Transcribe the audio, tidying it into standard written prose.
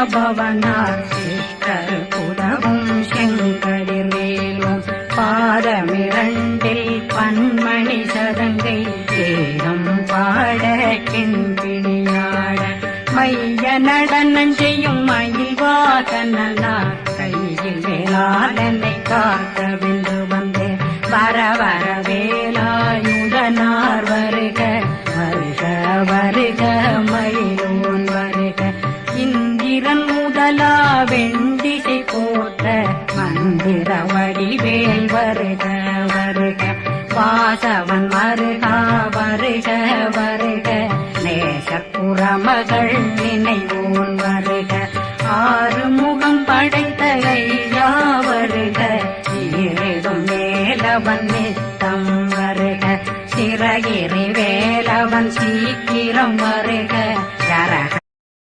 பவனார் sister புதவும் செங்கடிர் வேலும் பாதமிரண்டில் பன்மணி சதங்கை வேதம் பாட கிண்பிணியாட மைய நடனம் செய்யும் மயில் வாகனார் கையில் வேளாளனை காக்க வென்று வந்தே வர வர வேலாயுதனார் வருக வருக வருக மயிலோன் வருக இந்திரன் முதலா வெண்டிசை போட்ட மந்திர வடிவேல் வருக வருக வாசவன் வருகா வருக வருக நேசப்புறமகள் நினைவோன் வருக ஆறுமுகம் படைத்த ஐயா வருக ஈரிடும் வேலவன் நித்தம் வருக சிறகிரி வேலவன் சீக்கிரம் வருக